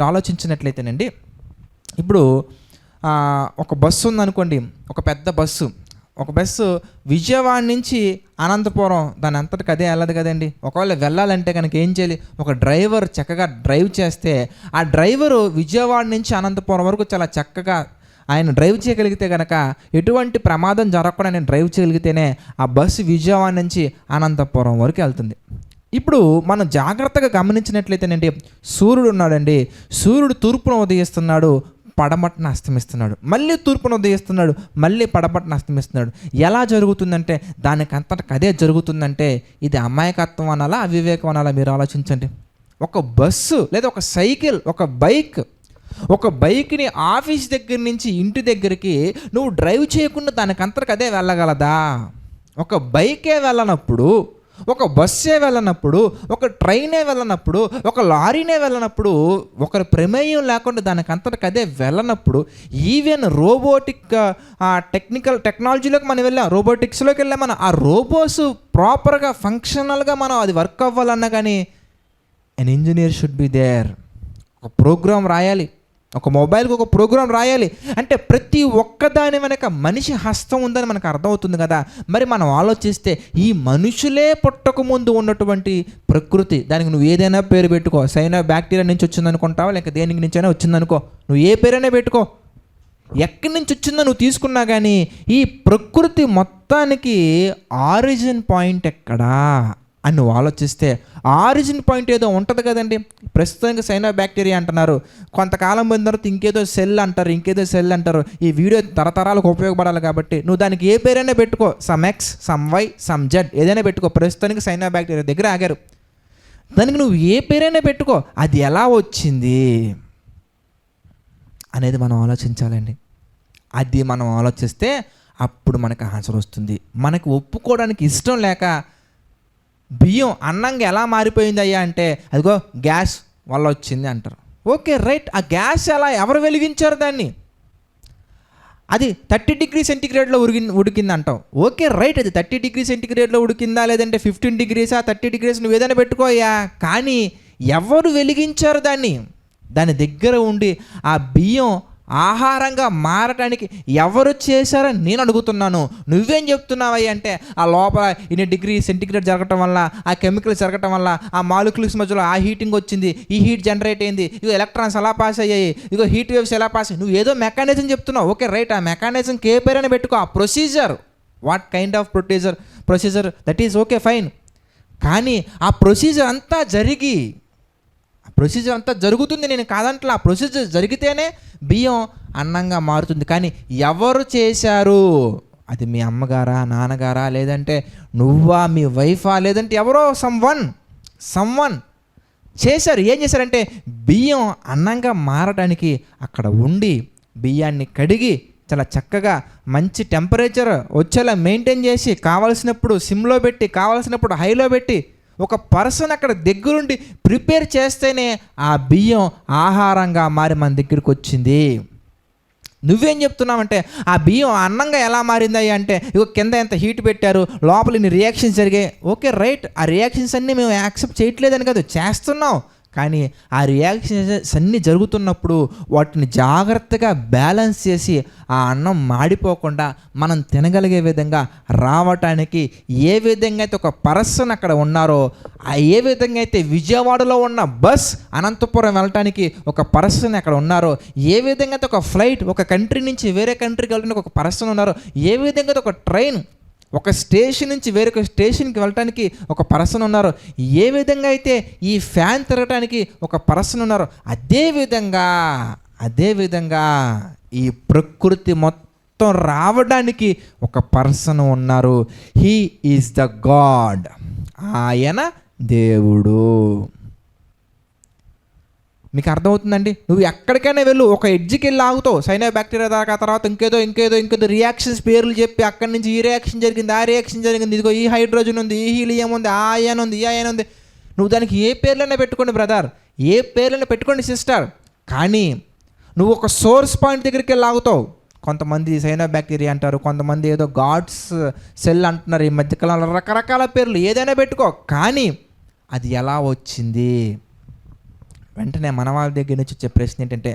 ఆలోచించినట్లయితేనండి, ఇప్పుడు ఒక బస్సు ఉందనుకోండి, ఒక పెద్ద బస్సు. ఒక బస్సు విజయవాడ నుంచి అనంతపురం దాని అంతటికి అదే వెళ్ళదు కదండి. ఒకవేళ వెళ్ళాలంటే కనుక ఏం చేయాలి? ఒక డ్రైవర్ చక్కగా డ్రైవ్ చేస్తే ఆ డ్రైవరు విజయవాడ నుంచి అనంతపురం వరకు చాలా చక్కగా ఆయన డ్రైవ్ చేయగలిగితే కనుక ఎటువంటి ప్రమాదం జరగకుండా నేను డ్రైవ్ చేయగలిగితేనే ఆ బస్సు విజయవాడ నుంచి అనంతపురం వరకు వెళ్తుంది. ఇప్పుడు మనం జాగ్రత్తగా గమనించినట్లయితేనండి, సూర్యుడు ఉన్నాడండి, సూర్యుడు తూర్పున ఉదయిస్తున్నాడు, పడమటన అస్తమిస్తున్నాడు, మళ్ళీ తూర్పున ఉదయిస్తున్నాడు, మళ్ళీ పడమటన అస్తమిస్తున్నాడు. ఎలా జరుగుతుందంటే దానికి అంతటికి అదే జరుగుతుందంటే ఇది అమాయకత్వం అనాలా, అవివేకం అనాలా? మీరు ఆలోచించండి. ఒక బస్సు లేదా ఒక సైకిల్, ఒక బైక్ని ఆఫీస్ దగ్గర నుంచి ఇంటి దగ్గరికి నువ్వు డ్రైవ్ చేయకుండా దానికి అంతటికి అదే వెళ్ళగలదా? ఒక బైకే వెళ్ళనప్పుడు, ఒక బస్సే వెళ్ళనప్పుడు, ఒక ట్రైనే వెళ్ళనప్పుడు, ఒక లారీనే వెళ్ళనప్పుడు, ఒకరి ప్రమేయం లేకుండా దానికి అంతటికి అదే వెళ్ళనప్పుడు, ఈవెన్ రోబోటిక్ టెక్నాలజీలోకి మనం వెళ్ళాం, రోబోటిక్స్లోకి వెళ్ళాం. మనం ఆ రోబోస్ ప్రాపర్గా ఫంక్షనల్గా మనం అది వర్క్ అవ్వాలన్నా కానీ an engineer should be there. ఒక ప్రోగ్రామ్ రాయాలి, ఒక మొబైల్కి ఒక ప్రోగ్రాం రాయాలి అంటే ప్రతి ఒక్కదాని వెనక మనిషి హస్తం ఉందని మనకు అర్థమవుతుంది కదా. మరి మనం ఆలోచిస్తే ఈ మనుషులే పుట్టక ముందు ఉన్నటువంటి ప్రకృతి, దానికి నువ్వు ఏదైనా పేరు పెట్టుకో. సైనా బ్యాక్టీరియా నుంచి వచ్చిందనుకుంటావా, లేక దేనికి నుంచైనా వచ్చిందనుకో, నువ్వు ఏ పేరైనా పెట్టుకో. ఎక్కడి నుంచి వచ్చిందో నువ్వు తీసుకున్నా కానీ ఈ ప్రకృతి మొత్తానికి ఆరిజిన్ పాయింట్ ఎక్కడా అని నువ్వు ఆలోచిస్తే ఆరిజిన్ పాయింట్ ఏదో ఉంటుంది కదండి. ప్రస్తుతానికి సైనా బ్యాక్టీరియా అంటున్నారు, కొంతకాలం పోయిన తర్వాత ఇంకేదో సెల్ అంటారు. ఈ వీడియో తరతరాలకు ఉపయోగపడాలి కాబట్టి నువ్వు దానికి ఏ పేరైనా పెట్టుకో, some X, some Y, some Z, ఏదైనా పెట్టుకో. ప్రస్తుతానికి సైనా బ్యాక్టీరియా దగ్గర ఆగారు. దానికి నువ్వు ఏ పేరైనా పెట్టుకో, అది ఎలా వచ్చింది అనేది మనం ఆలోచించాలండి. అది మనం ఆలోచిస్తే అప్పుడు మనకు ఆన్సర్ వస్తుంది. మనకు ఒప్పుకోవడానికి ఇష్టం లేక బియ్యం అన్నంగా ఎలా మారిపోయింది అయ్యా అంటే అదిగో గ్యాస్ వల్ల వచ్చింది అంటారు. ఓకే రైట్, ఆ గ్యాస్ ఎలా ఎవరు వెలిగించారు దాన్ని? అది 30 డిగ్రీ సెంటిగ్రేడ్లో ఉడికింది అంటావు. ఓకే రైట్, అది 30 డిగ్రీ సెంటిగ్రేడ్లో ఉడికిందా లేదంటే 15 డిగ్రీసా 30 డిగ్రీస్ నువ్వు ఏదైనా పెట్టుకోయా, కానీ ఎవరు వెలిగించారు దాన్ని? దాని దగ్గర ఉండి ఆ బియ్యం ఆహారంగా మారటానికి ఎవరు చేశారని నేను అడుగుతున్నాను. నువ్వేం చెప్తున్నావయ్య అంటే ఆ లోపల ఇన్ని డిగ్రీ సెంటిగ్రేడ్ జరగటం వల్ల, ఆ కెమికల్స్ జరగటం వల్ల, ఆ మాలిక్యూల్స్ మధ్యలో ఆ హీటింగ్ వచ్చింది, ఈ హీట్ జనరేట్ అయింది, ఇగో ఎలక్ట్రాన్స్ ఎలా పాస్ అయ్యాయి, ఇగో హీట్ వేవ్స్ ఎలా పాస్ అయ్యాయి. నువ్వు ఏదో మెకానిజం చెప్తున్నావు. ఓకే రైట్, ఆ మెకానిజంకి ఏ పేరైనా పెట్టుకో. ఆ procedure, what kind of procedure that is okay fine. కానీ ఆ ప్రొసీజర్ అంతా జరుగుతుంది, నేను కాదంట్లా. ఆ ప్రొసీజర్ జరిగితేనే బియ్యం అన్నంగా మారుతుంది. కానీ ఎవరు చేశారు? అది మీ అమ్మగారా, నాన్నగారా, లేదంటే నువ్వా, మీ వైఫా, లేదంటే ఎవరో సమ్వన్ చేశారు. ఏం చేశారంటే బియ్యం అన్నంగా మారడానికి అక్కడ ఉండి బియ్యాన్ని కడిగి చాలా చక్కగా మంచి టెంపరేచర్ వచ్చేలా మెయింటైన్ చేసి, కావాల్సినప్పుడు సిమ్లో పెట్టి, కావాల్సినప్పుడు హైలో పెట్టి, ఒక పర్సన్ అక్కడ దగ్గరుండి ప్రిపేర్ చేస్తేనే ఆ బియ్యం ఆహారంగా మారి మన దగ్గరికి వచ్చింది. నువ్వేం చెప్తున్నావంటే ఆ బియ్యం అన్నంగా ఎలా మారింది అంటే ఇగో కింద ఎంత హీట్ పెట్టారు, లోపల ఇన్ని రియాక్షన్స్ జరిగాయి. ఓకే రైట్, ఆ రియాక్షన్స్ అన్నీ మేము యాక్సెప్ట్ చేయట్లేదని కాదు, చేస్తున్నాం. కానీ ఆ రియాక్షన్స్ అన్నీ జరుగుతున్నప్పుడు వాటిని జాగ్రత్తగా బ్యాలెన్స్ చేసి ఆ అన్నం మాడిపోకుండా మనం తినగలిగే విధంగా రావటానికి ఏ విధంగా అయితే ఒక పర్సన్ అక్కడ ఉన్నారో, ఏ విధంగా అయితే విజయవాడలో ఉన్న బస్ అనంతపురం వెళ్ళటానికి ఒక పర్సన్ అక్కడ ఉన్నారో, ఏ విధంగా అయితే ఒక ఫ్లైట్ ఒక కంట్రీ నుంచి వేరే కంట్రీకి వెళ్ళడానికి ఒక పర్సన్ ఉన్నారో, ఏ విధంగా అయితే ఒక ట్రైన్ ఒక స్టేషన్ నుంచి వేరొక స్టేషన్కి వెళ్ళటానికి ఒక పర్సన్ ఉన్నారు, ఏ విధంగా అయితే ఈ ఫ్యాన్ తిరగటానికి ఒక పర్సన్ ఉన్నారు, అదేవిధంగా ఈ ప్రకృతి మొత్తం రావడానికి ఒక పర్సన్ ఉన్నారు. హీ ఈజ్ ద గాడ్, ఆయన దేవుడు. మీకు అర్థమవుతుందండి? నువ్వు ఎక్కడికైనా వెళ్ళు, ఒక ఎడ్జ్కి వెళ్ళి ఆగుతావు, సైనా బ్యాక్టీరియా దాకా, తర్వాత ఇంకేదో రియాక్షన్స్ పేర్లు చెప్పి అక్కడి నుంచి ఈ రియాక్షన్ జరిగింది, ఆ రియాక్షన్ జరిగింది, ఇదిగో ఈ హైడ్రోజన్ ఉంది, ఈ హీలియం ఉంది, ఆ అయాన్ ఉంది, ఈ అయాన్ ఉంది. నువ్వు దానికి ఏ పేర్లైనా పెట్టుకోండి బ్రదర్, ఏ పేర్లైనా పెట్టుకోండి సిస్టర్, కానీ నువ్వు ఒక సోర్స్ పాయింట్ దగ్గరికి వెళ్ళి ఆగుతావు. కొంతమంది సైనా బ్యాక్టీరియా అంటారు, కొంతమంది ఏదో గాడ్స్ సెల్ అంటున్నారు. ఈ మధ్యకాలంలో రకరకాల పేర్లు ఏదైనా పెట్టుకో, కానీ అది ఎలా వచ్చింది? వెంటనే మన వాళ్ళ దగ్గర నుంచి వచ్చే ప్రశ్న ఏంటంటే,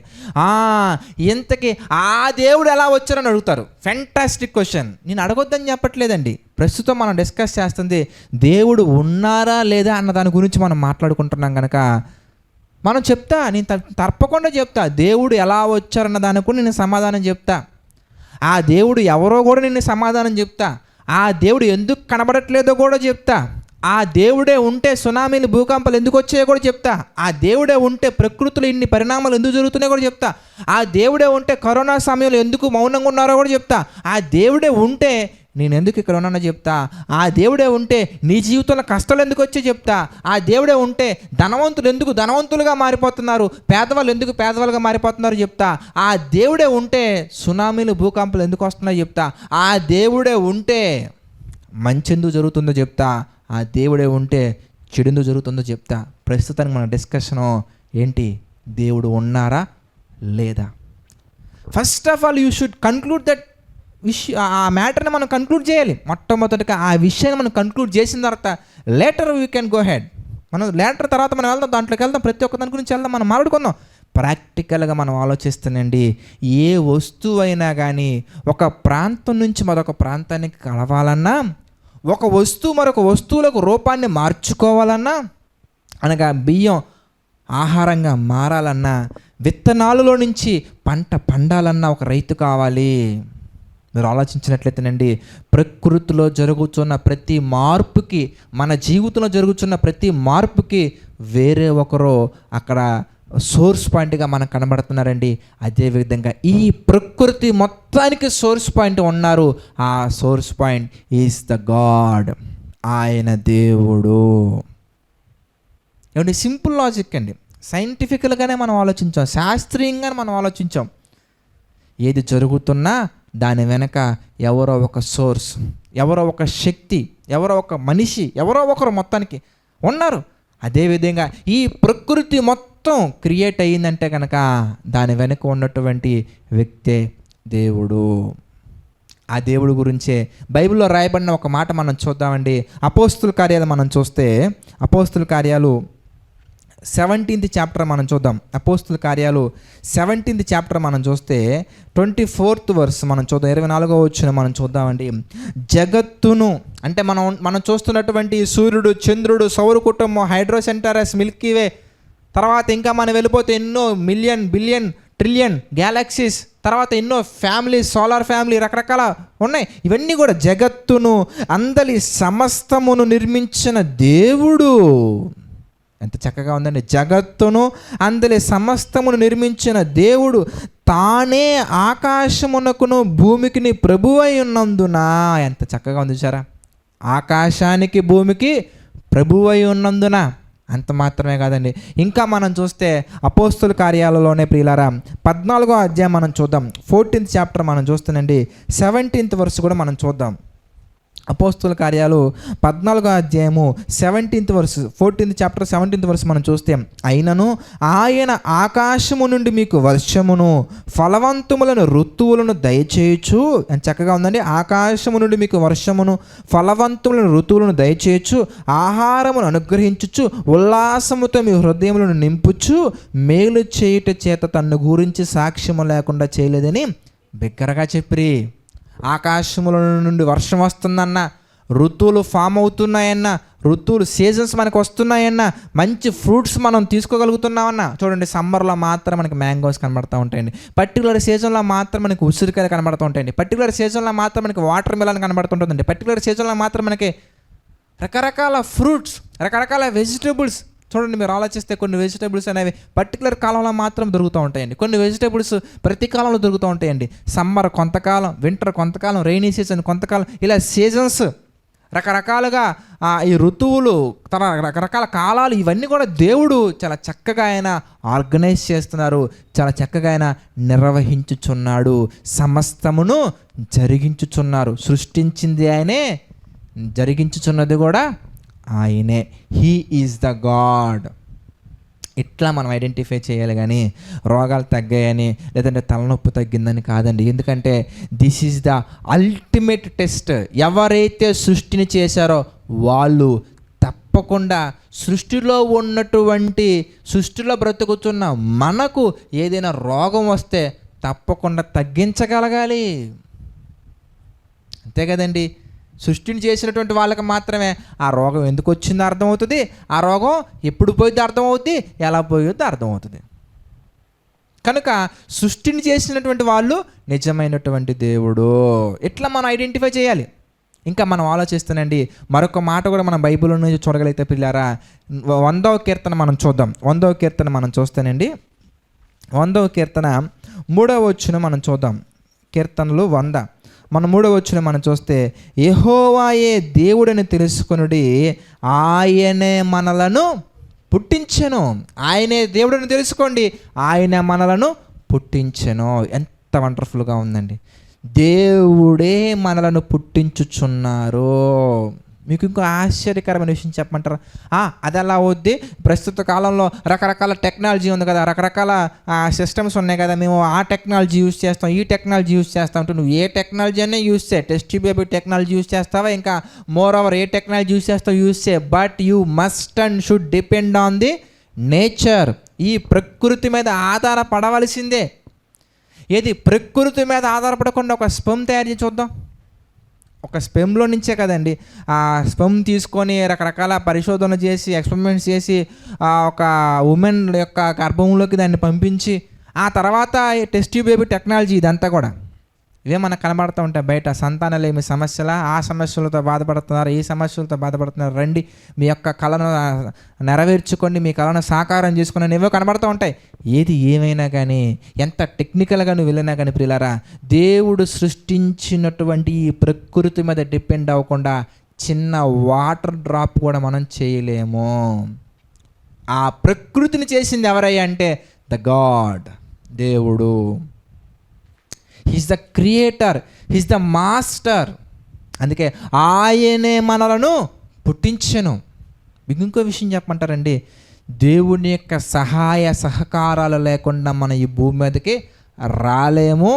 ఇంతకీ ఆ దేవుడు ఎలా వచ్చారని అడుగుతారు. Fantastic question. నేను అడగొద్దని చెప్పట్లేదండి. ప్రస్తుతం మనం డిస్కస్ చేస్తుంది దేవుడు ఉన్నారా లేదా అన్న దాని గురించి మనం మాట్లాడుకుంటున్నాం కనుక మనం నేను తప్పకుండా చెప్తా. దేవుడు ఎలా వచ్చారన్న దానికి కూడా నేను సమాధానం చెప్తా. ఆ దేవుడు ఎవరో కూడా నేను సమాధానం చెప్తా. ఆ దేవుడు ఎందుకు కనబడట్లేదో కూడా చెప్తా. ఆ దేవుడే ఉంటే సునామీలు, భూకంపాలు ఎందుకు వచ్చాయో కూడా చెప్తా. ఆ దేవుడే ఉంటే ప్రకృతిలో ఇన్ని పరిణామాలు ఎందుకు జరుగుతున్నాయో కూడా చెప్తా. ఆ దేవుడే ఉంటే కరోనా సమయంలో ఎందుకు మౌనంగా ఉన్నారో కూడా చెప్తా. ఆ దేవుడే ఉంటే నేను ఎందుకు ఇక్కడ ఉన్నానో చెప్తా. ఆ దేవుడే ఉంటే నీ జీవితంలో కష్టాలు ఎందుకు వచ్చే చెప్తా. ఆ దేవుడే ఉంటే ధనవంతులు ఎందుకు ధనవంతులుగా మారిపోతున్నారు, పేదవాళ్ళు ఎందుకు పేదవాళ్ళుగా మారిపోతున్నారు చెప్తా. ఆ దేవుడే ఉంటే సునామీలు, భూకంపాలు ఎందుకు వస్తున్నాయో చెప్తా. ఆ దేవుడే ఉంటే మంచి ఎందుకు జరుగుతుందో చెప్తా. ఆ దేవుడే ఉంటే చెడు ఎందుకు జరుగుతుందో చెప్తా. ప్రస్తుతానికి మన డిస్కషను ఏంటి? దేవుడు ఉన్నారా లేదా? First of all you should conclude that ఆ మ్యాటర్ని మనం కన్క్లూడ్ చేయాలి. మొట్టమొదటిగా ఆ విషయాన్ని మనం కన్క్లూడ్ చేసిన తర్వాత later we can go head. మనం లేటర్ తర్వాత మనం వెళ్దాం, దాంట్లోకి వెళ్దాం, ప్రతి ఒక్క దాని గురించి వెళ్దాం, మనం మాట్లాడుకుందాం. ప్రాక్టికల్గా మనం ఆలోచిస్తానండి. ఏ వస్తువు అయినా కానీ ఒక ప్రాంతం నుంచి మరొక ప్రాంతానికి కలవాలన్నా, ఒక వస్తువు మరొక వస్తువులకు రూపాన్ని మార్చుకోవాలన్నా, అనగా బియ్యం ఆహారంగా మారాలన్నా, విత్తనాలలో నుంచి పంట పండాలన్నా ఒక రైతు కావాలి. మీరు ఆలోచించినట్లయితేనండి, ప్రకృతిలో జరుగుతున్న ప్రతి మార్పుకి, మన జీవితంలో జరుగుతున్న ప్రతి మార్పుకి వేరే ఒకరు అక్కడ సోర్స్ పాయింట్గా మనకు కనబడుతున్నారండి. అదేవిధంగా ఈ ప్రకృతి మొత్తానికి సోర్స్ పాయింట్ ఉన్నారు. ఆ source point is the God. ఆయన దేవుడు. ఏమంటే సింపుల్ లాజిక్ అండి. సైంటిఫికల్గానే మనం ఆలోచించాం, శాస్త్రీయంగానే మనం ఆలోచించాం. ఏది జరుగుతున్నా దాని వెనక ఎవరో ఒక సోర్స్, ఎవరో ఒక శక్తి, ఎవరో ఒక మనిషి, ఎవరో ఒకరు మొత్తానికి ఉన్నారు. అదేవిధంగా ఈ ప్రకృతి మొత్తం క్రియేట్ అయ్యిందంటే కనుక దాని వెనక ఉన్నటువంటి వ్యక్తే దేవుడు. ఆ దేవుడు గురించే బైబిల్లో రాయబడిన ఒక మాట మనం చూద్దామండి. అపోస్తుల కార్యాలు మనం చూస్తే, అపోస్తుల కార్యాలు 17th చాప్టర్ మనం చూద్దాం. అపోస్తుల కార్యాలు 17th చాప్టర్ మనం చూస్తే 24th వర్స్ మనం చూద్దాం. 24వ వచనం మనం చూద్దామండి. జగత్తును అంటే మనం చూస్తున్నటువంటి సూర్యుడు, చంద్రుడు, సౌర కుటుంబం, హైడ్రోసెంటరస్, మిల్కీవే, తర్వాత ఇంకా మనం వెళ్ళిపోతే ఎన్నో మిలియన్, బిలియన్, ట్రిలియన్ గ్యాలక్సీస్, తర్వాత ఎన్నో ఫ్యామిలీస్, సోలార్ ఫ్యామిలీ, రకరకాల ఉన్నాయి. ఇవన్నీ కూడా జగత్తును అందలి సమస్తమును నిర్మించిన దేవుడు. ఎంత చక్కగా ఉందండి. జగత్తును అందలి సమస్తమును నిర్మించిన దేవుడు తానే ఆకాశమునకును భూమికిని ప్రభువై ఉన్నందున. ఎంత చక్కగా ఉంది చూసారా? ఆకాశానికి భూమికి ప్రభువై ఉన్నందున. అంత మాత్రమే కాదండి, ఇంకా మనం చూస్తే అపోస్తుల కార్యాలలోనే ప్రియులారా 14వ అధ్యాయం మనం చూద్దాం. 14th చాప్టర్ మనం చూస్తానండి. 17th వర్స్ కూడా మనం చూద్దాం. అపోస్తుల కార్యాలు 14వ అధ్యాయము 17th verse, 14th chapter 17th verse మనం చూస్తే, అయినను ఆయన ఆకాశము నుండి మీకు వర్షమును ఫలవంతములను ఋతువులను దయచేయచ్చు. అని చక్కగా ఉందండి. ఆకాశము నుండి మీకు వర్షమును ఫలవంతములను ఋతువులను దయచేయచ్చు, ఆహారమును అనుగ్రహించుచు, ఉల్లాసముతో మీ హృదయములను నింపుచు, మేలు చేయుట చేత తన్ను గురించి సాక్ష్యము లేకుండా చేయలేదని బిగ్గరగా చెప్పిరి. ఆకాశముల నుండి వర్షం వస్తుందన్న, ఋతువులు ఫామ్ అవుతున్నాయన్న, ఋతువులు సీజన్స్ మనకు వస్తున్నాయన్న, మంచి ఫ్రూట్స్ మనం తీసుకోగలుగుతున్నామన్నా. చూడండి, సమ్మర్లో మాత్రం మనకి మ్యాంగోస్ కనబడుతూ ఉంటాయండి, పర్టికులర్ సీజన్లో మాత్రం మనకి ఉసిరికాయలు కనబడుతూ ఉంటాయండి, పర్టికులర్ సీజన్లో మాత్రం మనకి వాటర్ మిలన్ కనబడుతుంటుందండి, పర్టికులర్ సీజన్లో మాత్రం మనకి రకరకాల ఫ్రూట్స్, రకరకాల వెజిటేబుల్స్. చూడండి, మీరు ఆలోచిస్తే కొన్ని వెజిటేబుల్స్ అనేవి పర్టికులర్ కాలంలో మాత్రం దొరుకుతూ ఉంటాయండి, కొన్ని వెజిటేబుల్స్ ప్రతి కాలంలో దొరుకుతూ ఉంటాయండి. సమ్మర్ కొంతకాలం, వింటర్ కొంతకాలం, రైనీ సీజన్ కొంతకాలం, ఇలా సీజన్స్ రకరకాలుగా ఈ ఋతువులు, రకరకాల కాలాలు, ఇవన్నీ కూడా దేవుడు చాలా చక్కగా ఆయన ఆర్గనైజ్ చేస్తున్నారు, చాలా చక్కగా ఆయన నిర్వహించుచున్నాడు, సమస్తమును జరిగించుచున్నారు. సృష్టించింది ఆయనే, జరిగించుచున్నది కూడా ఆయనే. He is the God. ఇట్లా మనం ఐడెంటిఫై చేయాలి, కానీ రోగాలు తగ్గాయని లేదంటే తలనొప్పి తగ్గిందని కాదండి. ఎందుకంటే this is the ultimate test. ఎవరైతే సృష్టిని చేశారో వాళ్ళు తప్పకుండా సృష్టిలో బ్రతుకుతున్న మనకు ఏదైనా రోగం వస్తే తప్పకుండా తగ్గించగలగాలి. అంతే కదండి. సృష్టిని చేసినటువంటి వాళ్ళకి మాత్రమే ఆ రోగం ఎందుకు వచ్చిందో అర్థమవుతుంది, ఆ రోగం ఎప్పుడు పోయిద్దో అర్థమవుతుంది, ఎలా పోయిద్దో అర్థమవుతుంది. కనుక సృష్టిని చేసినటువంటి వాళ్ళు నిజమైనటువంటి దేవుడు. ఇట్లా మనం ఐడెంటిఫై చేయాలి. ఇంకా మనం ఆలోచిస్తానండి, మరొక మాట కూడా మనం బైబిల్లో నుంచి చూడగలిగితే పిల్లారా, 100వ కీర్తన మనం చూద్దాం. 100వ కీర్తన మనం చూస్తానండి. 100వ కీర్తన 3వ వచనం మనం చూద్దాం. కీర్తనలు 100 మన 3వ వచనం మనం చూస్తే, యెహోవాయే దేవుడని తెలుసుకొనుడి, ఆయనే మనలను పుట్టించెను. ఆయనే దేవుడని తెలుసుకోండి, ఆయన మనలను పుట్టించెను. ఎంత వండర్ఫుల్గా ఉందండి. దేవుడే మనలను పుట్టించుచున్నారు. మీకు ఇంకో ఆశ్చర్యకరమైన విషయం చెప్పమంటారా? అది ఎలా అవుద్ది? ప్రస్తుత కాలంలో రకరకాల టెక్నాలజీ ఉంది కదా, రకరకాల సిస్టమ్స్ ఉన్నాయి కదా, మేము ఆ టెక్నాలజీ యూజ్ చేస్తాం, ఈ టెక్నాలజీ యూజ్ చేస్తాం అంటే నువ్వు ఏ టెక్నాలజీ అనే యూజ్ చేయి. టెస్ట్ బేబీ టెక్నాలజీ యూజ్ చేస్తావా, ఇంకా more over a technology use చేస్తావు యూజ్ చేయి. But you must and should depend on the nature. ఈ ప్రకృతి మీద ఆధారపడవలసిందే. ఏది ప్రకృతి మీద ఆధారపడకుండా ఒక స్పెమ్ తయారు చేసి చూద్దాం. ఒక స్పెమ్లో నుంచే కదండి, ఆ స్పెమ్ తీసుకొని రకరకాల పరిశోధన చేసి ఎక్స్పెరిమెంట్స్ చేసి ఒక ఉమెన్ యొక్క గర్భంలోకి దాన్ని పంపించి ఆ తర్వాత టెస్ట్ బేబీ టెక్నాలజీ ఇదంతా కూడా ఇవే మనకు కనబడుతూ ఉంటాయి బయట. సంతానలేమి సమస్యల, ఆ సమస్యలతో బాధపడుతున్నారు, ఈ సమస్యలతో బాధపడుతున్నారు, రండి మీ యొక్క కళను నెరవేర్చుకోండి, మీ కళను సాకారం చేసుకుని ఏవో కనబడుతూ ఉంటాయి. ఏది ఏమైనా కానీ, ఎంత టెక్నికల్గా నువ్వు వెళ్ళినా కానీ ప్రియులారా, దేవుడు సృష్టించినటువంటి ఈ ప్రకృతి మీద డిపెండ్ అవ్వకుండా చిన్న వాటర్ డ్రాప్ కూడా మనం చేయలేము. ఆ ప్రకృతిని చేసింది ఎవరయ్యా అంటే ద గాడ్, దేవుడు. He's the creator, he's the master. అందుకే ఆయనే మనలను పుట్టించెను. మీకు ఇంకో విషయం చెప్పమంటారండి, దేవుని యొక్క సహాయ సహకారాలు లేకుండా మనం ఈ భూమి మీదకి రాలేము.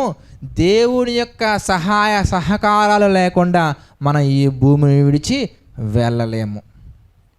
దేవుని యొక్క సహాయ సహకారాలు లేకుండా మనం ఈ భూమిని విడిచి వెళ్ళలేము.